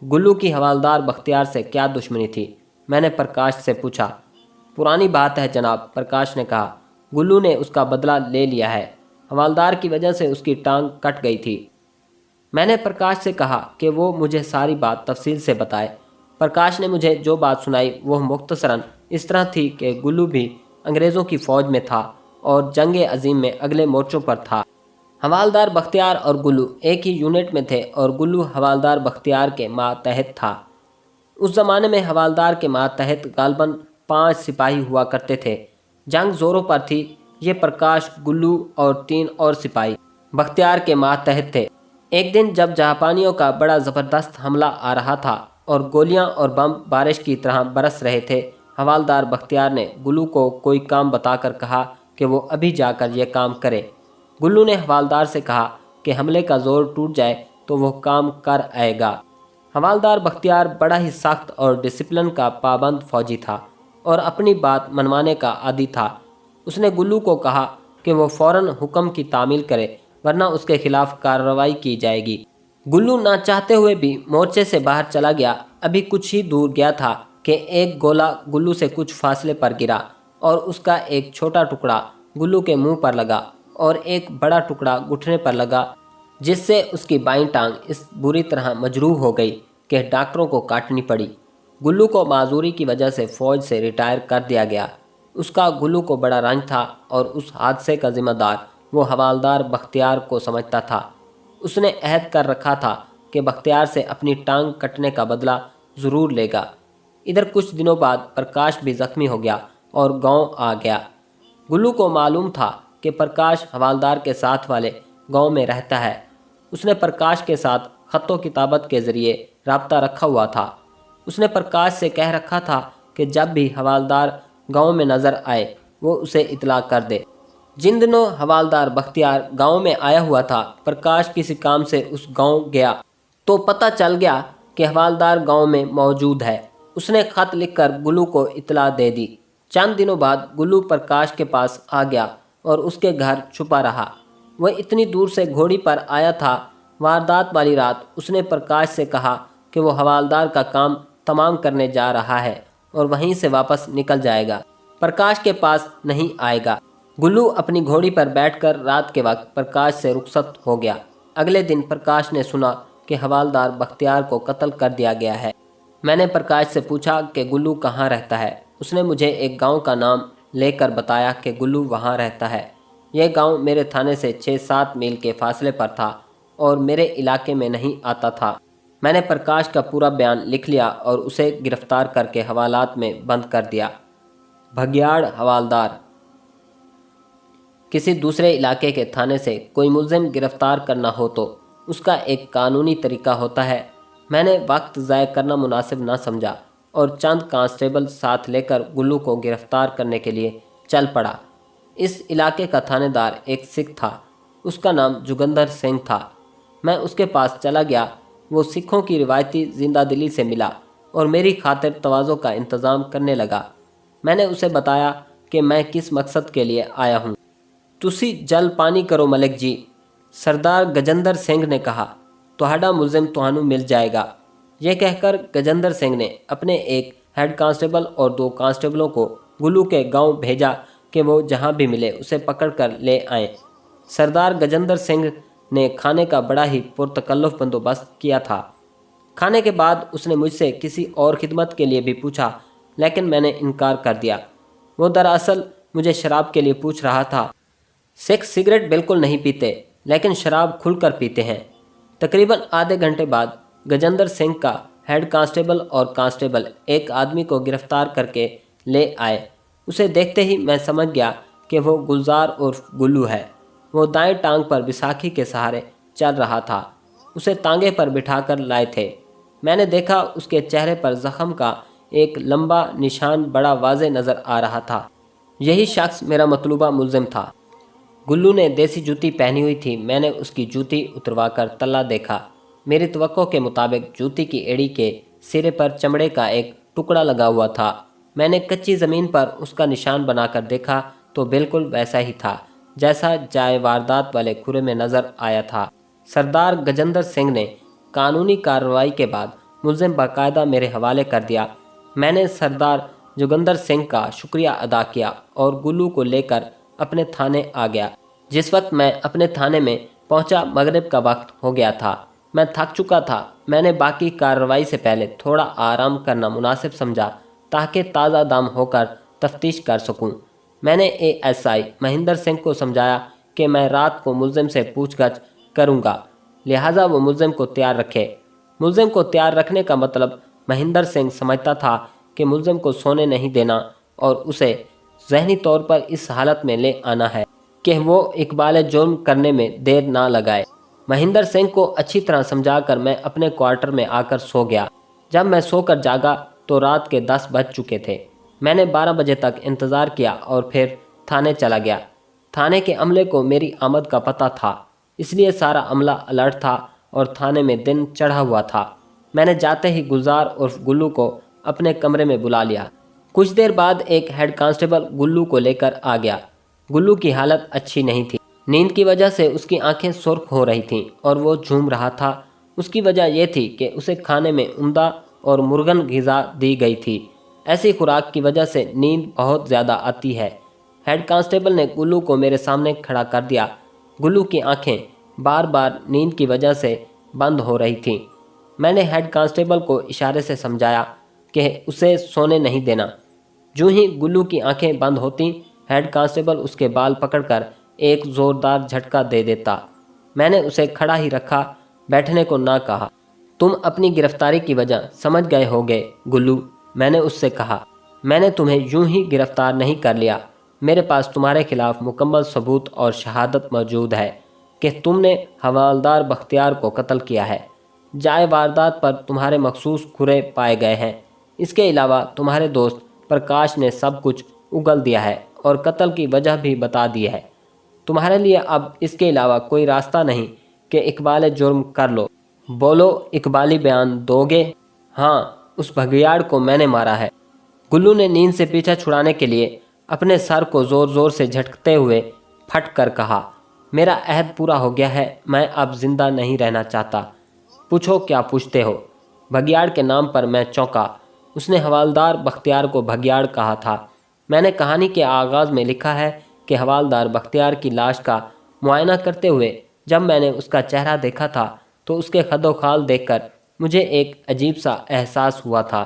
گلو کی حوالدار بختیار سے کیا دشمنی تھی؟ میں نے پرکاش سے پوچھا۔ پرانی بات ہے جناب، پرکاش نے کہا۔ گلو نے اس کا بدلہ لے لیا ہے، حوالدار کی وجہ سے اس کی ٹانگ کٹ گئی تھی۔ میں نے پرکاش سے کہا کہ وہ مجھے ساری بات تفصیل سے بتائے۔ پرکاش نے مجھے جو بات سنائی وہ مختصراً اس طرح تھی کہ گلو بھی انگریزوں کی فوج میں تھا اور جنگ عظیم میں اگلے مورچوں پر تھا۔ حوالدار بختیار اور گلو ایک ہی یونٹ میں تھے اور گلو حوالدار بختیار کے ماتحت تھا۔ اس زمانے میں حوالدار کے ماتحت غالباً 5 سپاہی ہوا کرتے تھے۔ جنگ زوروں پر تھی۔ یہ پرکاش، گلو اور 3 اور سپاہی بختیار کے ماتحت تھے۔ ایک دن جب جاپانیوں کا بڑا زبردست حملہ آ رہا تھا اور گولیاں اور بم بارش کی طرح برس رہے تھے، حوالدار بختیار نے گلو کو کوئی کام بتا کر کہا کہ وہ ابھی جا کر یہ کام کرے۔ گلو نے حوالدار سے کہا کہ حملے کا زور ٹوٹ جائے تو وہ کام کر آئے گا۔ حوالدار بختیار بڑا ہی سخت اور ڈسپلن کا پابند فوجی تھا اور اپنی بات منوانے کا عادی تھا۔ اس نے گلو کو کہا کہ وہ فوراً حکم کی تعمیل کرے ورنہ اس کے خلاف کارروائی کی جائے گی۔ گلو نہ چاہتے ہوئے بھی مورچے سے باہر چلا گیا۔ ابھی کچھ ہی دور گیا تھا کہ ایک گولہ گلو سے کچھ فاصلے پر گرا اور اس کا ایک چھوٹا ٹکڑا گلو کے منہ پر لگا اور ایک بڑا ٹکڑا گھٹنے پر لگا، جس سے اس کی بائیں ٹانگ اس بری طرح مجروح ہو گئی کہ ڈاکٹروں کو کاٹنی پڑی۔ گلو کو معذوری کی وجہ سے فوج سے ریٹائر کر دیا گیا۔ اس کا گلو کو بڑا رنج تھا اور اس حادثے کا ذمہ دار وہ حوالدار بختیار کو سمجھتا تھا۔ اس نے عہد کر رکھا تھا کہ بختیار سے اپنی ٹانگ کٹنے کا بدلہ ضرور لے گا۔ ادھر کچھ دنوں بعد پرکاش بھی زخمی ہو گیا اور گاؤں آ گیا۔ گلو کو معلوم تھا کہ پرکاش حوالدار کے ساتھ والے گاؤں میں رہتا ہے۔ اس نے پرکاش کے ساتھ خط و کتابت کے ذریعے رابطہ رکھا ہوا تھا۔ اس نے پرکاش سے کہہ رکھا تھا کہ جب بھی حوالدار گاؤں میں نظر آئے وہ اسے اطلاع کر دے۔ जिन दिनों हवालदार बख्तियार गांव में आया हुआ था, प्रकाश किसी काम से उस गांव गया तो पता चल गया कि हवालदार गांव में मौजूद है। उसने खत लिखकर गुल्लू को इतला दे दी। चंद दिनों बाद गुल्लू प्रकाश के पास आ गया और उसके घर छुपा रहा। वह इतनी दूर से घोड़ी पर आया था। वारदात वाली रात उसने प्रकाश से कहा कि वो हवालदार का काम तमाम करने जा रहा है और वहीं से वापस निकल जाएगा, प्रकाश के पास नहीं आएगा। गुल्लू अपनी घोड़ी पर बैठकर रात के वक्त प्रकाश से रुखसत हो गया। अगले दिन प्रकाश ने सुना कि हवालदार बख्तियार को कत्ल कर दिया गया है। मैंने प्रकाश से पूछा कि गुल्लू कहाँ रहता है। उसने मुझे एक गांव का नाम लेकर बताया कि गुल्लू वहाँ रहता है। यह गांव मेरे थाने से 6-7 मील के फासले पर था और मेरे इलाके में नहीं आता था। मैंने प्रकाश का पूरा बयान लिख लिया और उसे गिरफ्तार करके हवालात में बंद कर दिया। भगियाड़ हवालदार। किसी दूसरे इलाके के थाने से कोई मुलजिम गिरफ्तार करना हो तो उसका एक कानूनी तरीका होता है। मैंने वक्त ज़ाय करना मुनासिब ना समझा और चंद कांस्टेबल साथ लेकर गुल्लू को गिरफ्तार करने के लिए चल पड़ा। इस इलाके का थानेदार एक सिख था। उसका नाम जोगिंदर सिंह था। मैं उसके पास चला गया। वो सिखों की रिवायती जिंदा दिली से मिला और मेरी खातिर तवाज़ो का इंतज़ाम करने लगा। मैंने उसे बताया कि मैं किस मकसद के लिए आया हूँ। तुसी जल पानी करो मलिक जी, सरदार गजेंद्र सिंह ने कहा। तुहाडा मुलजिम तुहानू मिल जाएगा। यह कहकर गजेंद्र सिंह ने अपने एक हेड कांस्टेबल और 2 कांस्टेबलों को गुल्लू के गांव भेजा कि वो जहां भी मिले उसे पकड़कर ले आएं। सरदार गजेंद्र सिंह ने खाने का बड़ा ही पुरतकल्लुफ़ बंदोबस्त किया था। खाने के बाद उसने मुझसे किसी और खिदमत के लिए भी पूछा, लेकिन मैंने इनकार कर दिया। वो दरअसल मुझे शराब के लिए पूछ रहा था। सिख सिगरेट बिल्कुल नहीं पीते, लेकिन शराब खुलकर पीते हैं। तकरीबन आधे घंटे बाद गजेंद्र सिंह का हेड कांस्टेबल और कांस्टेबल एक आदमी को गिरफ्तार करके ले आए। उसे देखते ही मैं समझ गया कि वो गुलजार उर्फ गुल्लू है। वो दाएं टांग पर बैसाखी के सहारे चल रहा था। उसे तांगे पर बिठाकर लाए थे। मैंने देखा उसके चेहरे पर जख्म का एक लंबा निशान बड़ा वाज़े नज़र आ रहा था। यही शख्स मेरा मतलूबा मुलजिम था। गुल्लू ने देसी जूती पहनी हुई थी। मैंने उसकी जूती उतरवाकर तल्ला देखा। मेरी तवक्को के मुताबिक जूती की एड़ी के सिरे पर चमड़े का एक टुकड़ा लगा हुआ था। मैंने कच्ची ज़मीन पर उसका निशान बनाकर देखा तो बिल्कुल वैसा ही था जैसा जाए वारदात वाले खुरे में नज़र आया था। सरदार गजेंद्र सिंह ने कानूनी कार्रवाई के बाद मुलजिम बाकायदा मेरे हवाले कर दिया। मैंने सरदार जोगिंदर सिंह का शुक्रिया अदा किया और गुल्लू को लेकर अपने थाने आ गया। जिस वक्त मैं अपने थाने में पहुंचा, मगरिब का वक्त हो गया था। मैं थक चुका था। मैंने बाकी कार्रवाई से पहले थोड़ा आराम करना मुनासिब समझा ताकि ताज़ा दम होकर तफ्तीश कर सकूं। मैंने एएसआई महेंद्र सिंह को समझाया कि मैं रात को मुलजिम से पूछगछ करूंगा, लिहाजा वो मुलजिम को तैयार रखे। मुलजिम को तैयार रखने का मतलब महेंद्र सिंह समझता था कि मुलजिम को सोने नहीं देना और उसे ज़हनी तौर पर इस हालत में ले आना है कि वो इकबाल जुर्म करने में देर ना लगाए। महेंद्र सिंह को अच्छी तरह समझाकर मैं अपने क्वार्टर में आकर सो गया। जब मैं सोकर जागा तो रात के 10 बज चुके थे। मैंने 12 बजे तक इंतज़ार किया और फिर थाने चला गया। थाने के अमले को मेरी आमद का पता था, इसलिए सारा अमला अलर्ट था और थाने में दिन चढ़ा हुआ था। मैंने जाते ही गुलजार उर्फ गुल्लू को अपने कमरे में बुला लिया। कुछ देर बाद एक हेड कांस्टेबल गुल्लू को लेकर आ गया। गुल्लू की हालत अच्छी नहीं थी। नींद की वजह से उसकी आंखें सुर्ख हो रही थीं और वो झूम रहा था। उसकी वजह यह थी कि उसे खाने में उम्दा और मुर्गन ग़िज़ा दी गई थी। ऐसी खुराक की वजह से नींद बहुत ज़्यादा आती है। हेड कांस्टेबल ने गुल्लू को मेरे सामने खड़ा कर दिया। गुल्लू की आंखें बार बार नींद की वजह से बंद हो रही थीं। मैंने हेड कांस्टेबल को इशारे से समझाया कि उसे सोने नहीं देना। जो ही गुल्लू की आंखें बंद होती, हेड कांस्टेबल उसके बाल पकड़कर एक ज़ोरदार झटका दे देता। मैंने उसे खड़ा ही रखा, बैठने को ना कहा। तुम अपनी गिरफ्तारी की वजह समझ गए होगे गुल्लू, मैंने उससे कहा। मैंने तुम्हें यूं ही गिरफ्तार नहीं कर लिया। मेरे पास तुम्हारे खिलाफ मुकम्मल सबूत और शहादत मौजूद है कि तुमने हवालदार बख्तियार को कत्ल किया है। जाए वारदात पर तुम्हारे मखसूस खुरे पाए गए हैं। इसके अलावा तुम्हारे दोस्त प्रकाश ने सब कुछ उगल दिया है और कत्ल की वजह भी बता दी है। तुम्हारे लिए अब इसके अलावा कोई रास्ता नहीं कि इकबाल जुर्म कर लो। बोलो, इकबाली बयान दोगे? हाँ, उस भगियाड़ को मैंने मारा है। गुल्लू ने नींद से पीछा छुड़ाने के लिए अपने सर को ज़ोर ज़ोर से झटकते हुए फट कर कहा, मेरा अहद पूरा हो गया है, मैं अब जिंदा नहीं रहना चाहता। पूछो क्या पूछते हो। भगियाड़ के नाम पर मैं चौंका। उसने हवालदार बख्तियार को भगियाड़ कहा था। मैंने कहानी के आगाज़ में लिखा है कि हवालदार बख्तियार की लाश का मुआयना करते हुए जब मैंने उसका चेहरा देखा था तो उसके खदोखाल देखकर मुझे एक अजीब सा एहसास हुआ था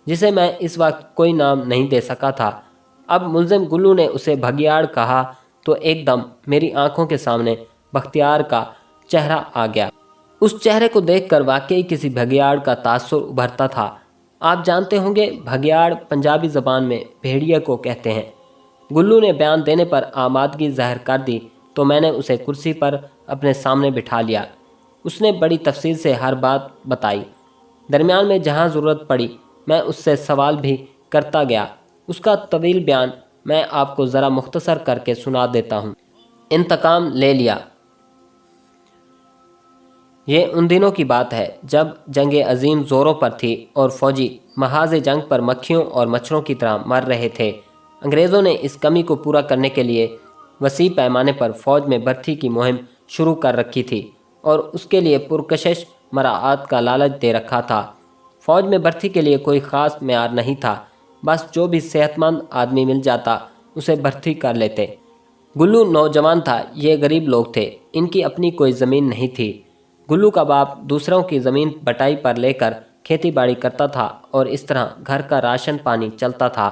जिसे मैं इस वक्त कोई नाम नहीं दे सका था। अब मुल्ज़िम गुल्लू ने उसे भगियाड़ कहा तो एकदम मेरी आंखों के सामने बख्तियार का चेहरा आ गया। उस चेहरे को देखकर वाकई किसी भगियाड़ का तासुर उभरता था। आप जानते होंगे, भगियाड़ पंजाबी ज़बान में भेड़िए को कहते हैं। गुल्लू ने बयान देने पर आमादगी ज़ाहिर कर दी तो मैंने उसे कुर्सी पर अपने सामने बिठा लिया। उसने बड़ी तफसील से हर बात बताई। दरमियान में जहाँ ज़रूरत पड़ी मैं उससे सवाल भी करता गया। उसका तवील बयान मैं आपको ज़रा मुख्तसर करके सुना देता हूँ। इंतकाम ले लिया। ये उन दिनों की बात है जब जंग अजीम ज़ोरों पर थी और फ़ौजी महाज जंग पर मक्खियों और मच्छरों की तरह मर रहे थे। अंग्रेज़ों ने इस कमी को पूरा करने के लिए वसी पैमाने पर फ़ौज में भर्ती की मुहिम शुरू कर रखी थी और उसके लिए पुरकशिश मराआत का लालच दे रखा था। फ़ौज में भर्ती के लिए कोई ख़ास मेयार नहीं था, बस जो भी सेहतमंद आदमी मिल जाता उसे भर्ती कर लेते। गुल्लू नौजवान था, ये गरीब लोग थे, इनकी अपनी कोई ज़मीन नहीं थी। गुल्लू का बाप दूसरों की ज़मीन बटाई पर लेकर खेती बाड़ी करता था और इस तरह घर का राशन पानी चलता था।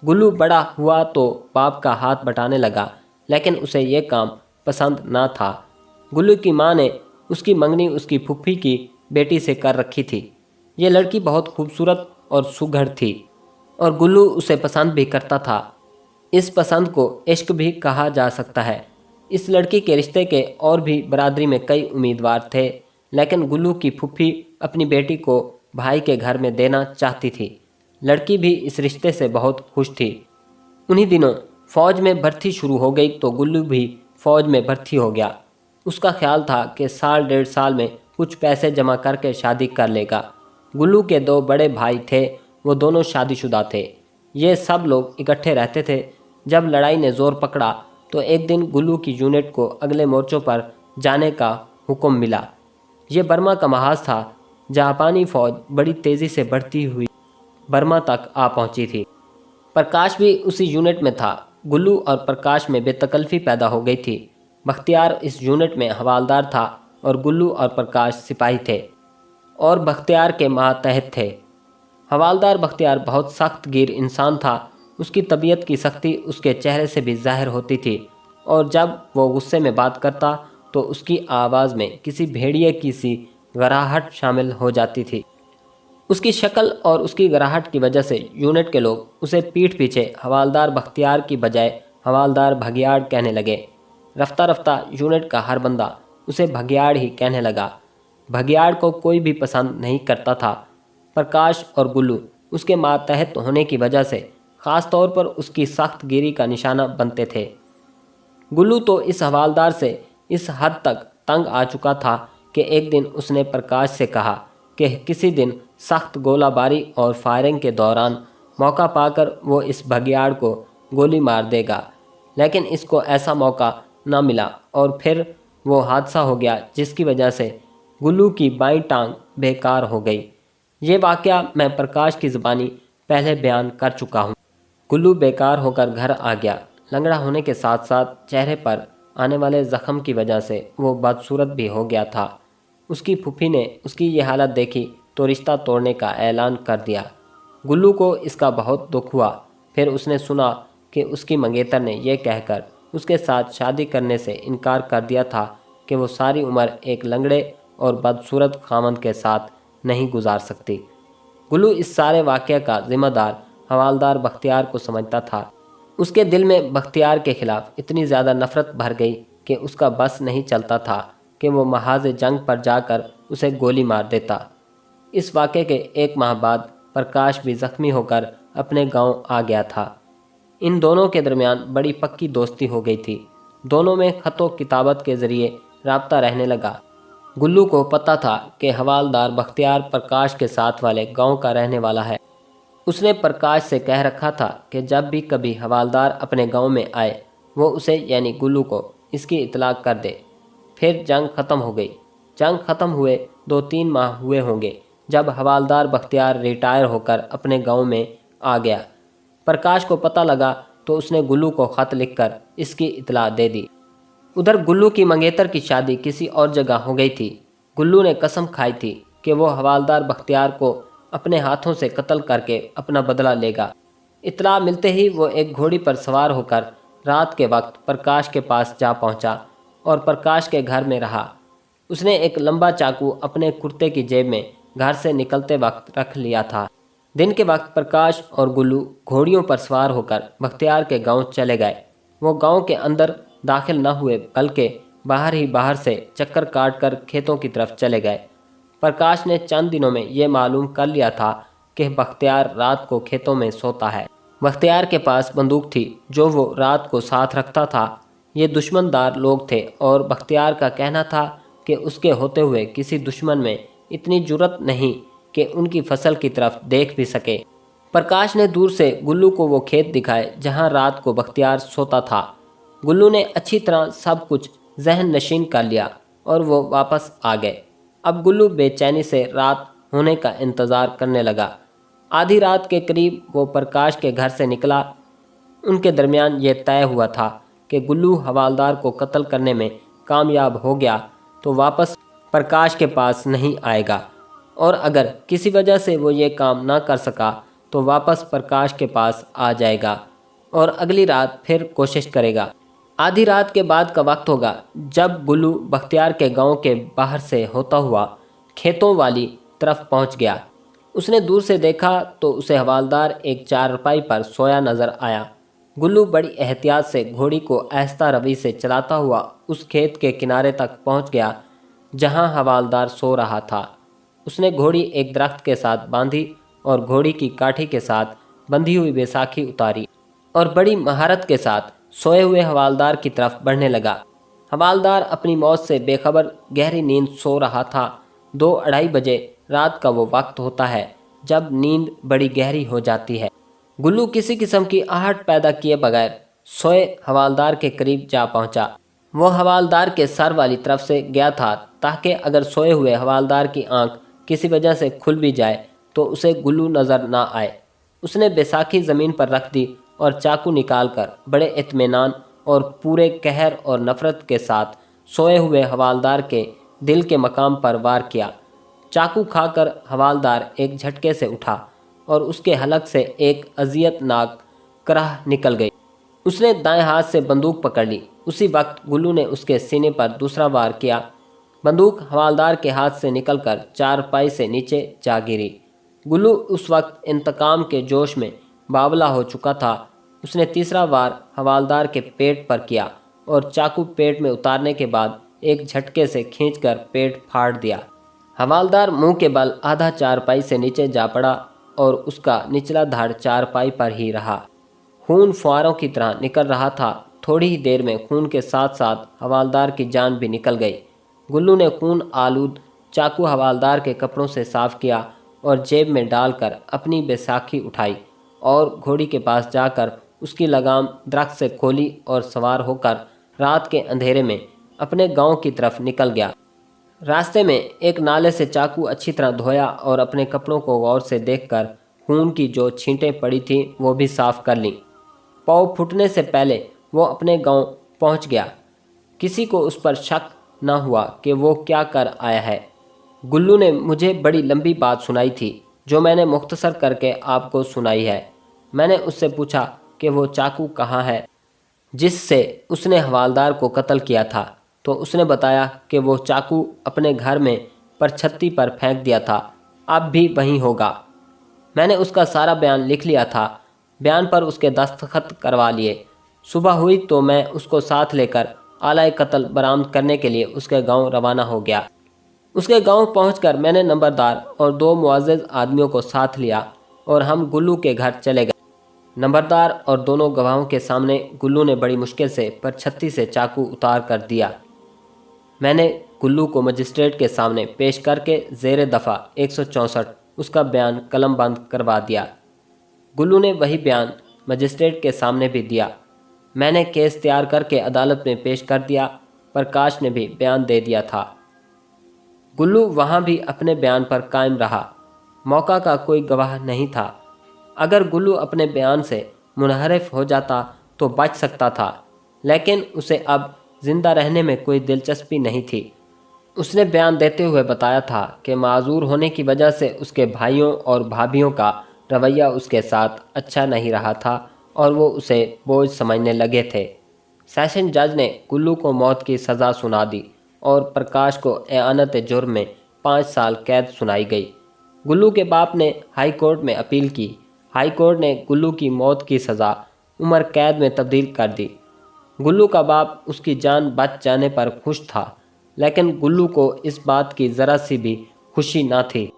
गुल्लू बड़ा हुआ तो बाप का हाथ बटाने लगा, लेकिन उसे ये काम पसंद ना था। गुल्लू की माँ ने उसकी मंगनी उसकी फूफी की बेटी से कर रखी थी। ये लड़की बहुत खूबसूरत और सुघड़ थी और गुल्लू उसे पसंद भी करता था। इस पसंद को इश्क भी कहा जा सकता है। इस लड़की के रिश्ते के और भी बरादरी में कई उम्मीदवार थे, लेकिन गुल्लू की फूफी अपनी बेटी को भाई के घर में देना चाहती थी। लड़की भी इस रिश्ते से बहुत खुश थी। उन्हीं दिनों फ़ौज में भर्ती शुरू हो गई तो गुल्लू भी फ़ौज में भर्ती हो गया। उसका ख्याल था कि साल डेढ़ साल में कुछ पैसे जमा करके शादी कर लेगा। गुल्लू के दो बड़े भाई थे, वो दोनों शादीशुदा थे। ये सब लोग इकट्ठे रहते थे। जब लड़ाई ने ज़ोर पकड़ा तो एक दिन गुल्लू की यूनिट को अगले मोर्चों पर जाने का हुक्म मिला। ये बर्मा का महाज था। जापानी फ़ौज बड़ी तेज़ी से बढ़ती हुई बर्मा तक आ पहुंची थी। प्रकाश भी उसी यूनिट में था। गुल्लू और प्रकाश में बेतकल्फ़ी पैदा हो गई थी। बख्तियार इस यूनिट में हवालदार था और गुल्लू और प्रकाश सिपाही थे और बख्तियार के मातहत थे। हवालदार बख्तियार बहुत सख्त गिर इंसान था। उसकी तबीयत की सख्ती उसके चेहरे से भी ज़ाहिर होती थी और जब वो गुस्से में बात करता तो उसकी आवाज़ में किसी भेड़िए की सी गराहट शामिल हो जाती थी। उसकी शक्ल और उसकी गराहट की वजह से यूनिट के लोग उसे पीठ पीछे हवालदार बख्तियार की बजाय हवालदार भगियाड़ कहने लगे। रफ्ता रफ्ता यूनिट का हर बंदा उसे भगियाड़ ही कहने लगा। भगियाड़ को कोई भी पसंद नहीं करता था। प्रकाश और गुल्लू उसके मातहत होने की वजह से ख़ास तौर पर उसकी सख्त गिरी का निशाना बनते थे। गुल्लू तो इस हवालदार से इस हद तक तंग आ चुका था कि एक दिन उसने प्रकाश से कहा कि किसी दिन सख्त गोलाबारी और फायरिंग के दौरान मौका पाकर वो इस भगियाड़ को गोली मार देगा, लेकिन इसको ऐसा मौका न मिला और फिर वो हादसा हो गया जिसकी वजह से गुल्लू की बाईं टांग बेकार हो गई। ये वाक़या मैं प्रकाश की ज़बानी पहले बयान कर चुका हूँ। गुल्लू बेकार होकर घर आ गया। लंगड़ा होने के साथ साथ चेहरे पर आने वाले ज़ख़म की वजह से वो बदसूरत भी हो गया था। उसकी फूफी ने उसकी ये हालत देखी तो रिश्ता तोड़ने का ऐलान कर दिया। गुल्लू को इसका बहुत दुख हुआ। फिर उसने सुना कि उसकी मंगेतर ने यह कहकर उसके साथ शादी करने से इनकार कर दिया था कि वो सारी उम्र एक लंगड़े और बदसूरत खामंद के साथ नहीं गुजार सकती। गुल्लू इस सारे वाक़े का ज़िम्मेदार हवालदार बख्तियार को समझता था। उसके दिल में बख्तियार के ख़िलाफ़ इतनी ज़्यादा नफ़रत भर गई कि उसका बस नहीं चलता था कि वो महाज जंग पर जाकर उसे गोली मार देता। इस वाक़े के एक माह बाद प्रकाश भी ज़ख्मी होकर अपने गांव आ गया था। इन दोनों के दरमियान बड़ी पक्की दोस्ती हो गई थी। دونوں میں خط و کتابت کے ذریعے رابطہ رہنے لگا۔ گلو کو پتہ تھا کہ حوالدار بختیار پرکاش کے ساتھ والے گاؤں کا رہنے والا ہے۔ اس نے پرکاش سے کہہ رکھا تھا کہ جب بھی کبھی حوالدار اپنے گاؤں میں آئے وہ اسے یعنی گلو کو اس کی اطلاع کر دے۔ پھر جنگ ختم ہو گئی۔ جنگ ختم ہوئے 2-3 ماہ ہوئے ہوں گے جب حوالدار بختیار ریٹائر ہو کر اپنے گاؤں میں آ گیا۔ پرکاش کو پتہ لگا تو اس نے گلو کو خط لکھ کر اس کی اطلاع دے دی۔ ادھر گلو کی منگیتر کی شادی کسی اور جگہ ہو گئی تھی۔ گلو نے قسم کھائی تھی کہ وہ حوالدار بختیار کو اپنے ہاتھوں سے قتل کر کے اپنا بدلہ لے گا۔ اطلاع ملتے ہی وہ ایک گھوڑی پر سوار ہو کر رات کے وقت پرکاش کے پاس جا پہنچا اور پرکاش کے گھر میں رہا۔ اس نے ایک لمبا چاقو اپنے کرتے کی جیب میں گھر سے نکلتے وقت رکھ لیا تھا۔ دن کے وقت پرکاش اور گلو گھوڑیوں پر سوار ہو کر بختیار کے گاؤں چلے گئے۔ وہ گاؤں کے اندر داخل نہ ہوئے بلکہ باہر ہی باہر سے چکر کاٹ کر کھیتوں کی طرف چلے گئے۔ پرکاش نے چند دنوں میں یہ معلوم کر لیا تھا کہ بختیار رات کو کھیتوں میں سوتا ہے۔ بختیار کے پاس بندوق تھی جو وہ رات کو ساتھ رکھتا تھا۔ یہ دشمن دار لوگ تھے اور بختیار کا کہنا تھا کہ اس کے ہوتے ہوئے کسی دشمن میں اتنی جرأت نہیں کہ ان کی فصل کی طرف دیکھ بھی سکے۔ پرکاش نے دور سے گلو کو وہ کھیت دکھائے جہاں رات کو بختیار سوتا تھا۔ گلو نے اچھی طرح سب کچھ ذہن نشین کر لیا اور وہ واپس آ گئے۔ اب گلو بے چینی سے رات ہونے کا انتظار کرنے لگا۔ آدھی رات کے قریب وہ پرکاش کے گھر سے نکلا۔ ان کے درمیان یہ طے ہوا تھا کہ گلو حوالدار کو قتل کرنے میں کامیاب ہو گیا تو واپس پرکاش کے پاس نہیں آئے گا، اور اگر کسی وجہ سے وہ یہ کام نہ کر سکا تو واپس پرکاش کے پاس آ جائے گا اور اگلی رات پھر کوشش کرے گا۔ آدھی رات کے بعد کا وقت ہوگا جب گلو بختیار کے گاؤں کے باہر سے ہوتا ہوا کھیتوں والی طرف پہنچ گیا۔ اس نے دور سے دیکھا تو اسے حوالدار ایک چارپائی پر سویا نظر آیا۔ گلو بڑی احتیاط سے گھوڑی کو آہستہ روی سے چلاتا ہوا اس کھیت کے کنارے تک پہنچ گیا جہاں حوالدار سو رہا تھا۔ اس نے گھوڑی ایک درخت کے ساتھ باندھی اور گھوڑی کی کاٹھی کے ساتھ بندھی ہوئی بیساکھی اتاری اور بڑی مہارت کے ساتھ سوئے ہوئے حوالدار کی طرف بڑھنے لگا۔ حوالدار اپنی موت سے بے خبر گہری نیند سو رہا تھا۔ 2-2:30 بجے رات کا وہ وقت ہوتا ہے جب نیند بڑی گہری ہو جاتی ہے۔ گلو کسی قسم کی آہٹ پیدا کیے بغیر سوئے حوالدار کے قریب جا پہنچا۔ وہ حوالدار کے سر والی طرف سے گیا تھا تاکہ اگر سوئے ہوئے حوالدار کی آنکھ کسی وجہ سے کھل بھی جائے تو اسے گلو نظر نہ آئے۔ اس نے بیساکھی زمین پر رکھ دی اور چاقو نکال کر بڑے اطمینان اور پورے قہر اور نفرت کے ساتھ سوئے ہوئے حوالدار کے دل کے مقام پر وار کیا۔ چاقو کھا کر حوالدار ایک جھٹکے سے اٹھا اور اس کے حلق سے ایک اذیت ناک کرہ نکل گئی۔ اس نے دائیں ہاتھ سے بندوق پکڑ لی۔ اسی وقت گلو نے اس کے سینے پر دوسرا وار کیا۔ بندوق حوالدار کے ہاتھ سے نکل کر چارپائی سے نیچے جا گری۔ گلو اس وقت انتقام کے جوش میں باولا ہو چکا تھا۔ اس نے تیسرا وار حوالدار کے پیٹ پر کیا اور چاقو پیٹ میں اتارنے کے بعد ایک جھٹکے سے کھینچ کر پیٹ پھاڑ دیا۔ حوالدار منہ کے بل آدھا چارپائی سے نیچے جا پڑا اور اس کا نچلا دھڑ چارپائی پر ہی رہا۔ خون فواروں کی طرح نکل رہا تھا۔ تھوڑی ہی دیر میں خون کے ساتھ ساتھ حوالدار کی جان بھی نکل گئی۔ گلو نے خون آلود چاقو حوالدار کے کپڑوں سے صاف کیا اور جیب میں ڈال کر اپنی بیساکھی اٹھائی اور گھوڑی کے پاس جا کر اس کی لگام درخت سے کھولی اور سوار ہو کر رات کے اندھیرے میں اپنے گاؤں کی طرف نکل گیا۔ راستے میں ایک نالے سے چاقو اچھی طرح دھویا اور اپنے کپڑوں کو غور سے دیکھ کر خون کی جو چھینٹیں پڑی تھیں وہ بھی صاف کر لیں۔ پاؤں پھٹنے سے پہلے وہ اپنے گاؤں پہنچ گیا۔ کسی کو اس پر شک نہ ہوا کہ وہ کیا کر آیا ہے۔ گلو نے مجھے بڑی لمبی بات سنائی تھی جو میں نے مختصر کر کے آپ کو سنائی ہے۔ میں نے اس سے پوچھا کہ وہ چاقو کہاں ہے جس سے اس نے حوالدار کو قتل کیا تھا، تو اس نے بتایا کہ وہ چاقو اپنے گھر میں پرچھتی پر پھینک دیا تھا، اب بھی وہیں ہوگا۔ میں نے اس کا سارا بیان لکھ لیا تھا، بیان پر اس کے دستخط کروا لیے۔ صبح ہوئی تو میں اس کو ساتھ لے کر آلہ قتل برآمد کرنے کے لیے اس کے گاؤں روانہ ہو گیا۔ اس کے گاؤں پہنچ کر میں نے نمبردار اور 2 معزز آدمیوں کو ساتھ لیا اور ہم گلو کے گھر چلے گئے۔ नंबरदार और दोनों गवाहों के सामने गुल्लू ने बड़ी मुश्किल से पर 36 से चाकू उतार कर दिया। मैंने गुल्लू को मजिस्ट्रेट के सामने पेश करके ज़ेर दफ़ा 164 उसका बयान कलम बंद करवा दिया। गुल्लू ने वही बयान मजिस्ट्रेट के सामने भी दिया। मैंने केस तैयार करके अदालत में पेश कर दिया। प्रकाश ने भी बयान दे दिया था। गुल्लू वहाँ भी अपने बयान पर कायम रहा। मौका का कोई गवाह नहीं था। अगर गुल्लू अपने बयान से मुनहरफ हो जाता तो बच सकता था, लेकिन उसे अब जिंदा रहने में कोई दिलचस्पी नहीं थी। उसने बयान देते हुए बताया था कि माजूर होने की वजह से उसके भाइयों और भाभियों का रवैया उसके साथ अच्छा नहीं रहा था और वो उसे बोझ समझने लगे थे। सेशन जज ने गुल्लू को मौत की सज़ा सुना दी और प्रकाश को एआनत जुर्म में 5 साल कैद सुनाई गई। गुल्लू के बाप ने हाई कोर्ट में अपील की। हाई कोर्ट ने गुल्लू की मौत की सज़ा उम्र कैद में तब्दील कर दी। गुल्लू का बाप उसकी जान बच जाने पर खुश था, लेकिन गुल्लू को इस बात की ज़रा सी भी खुशी ना थी।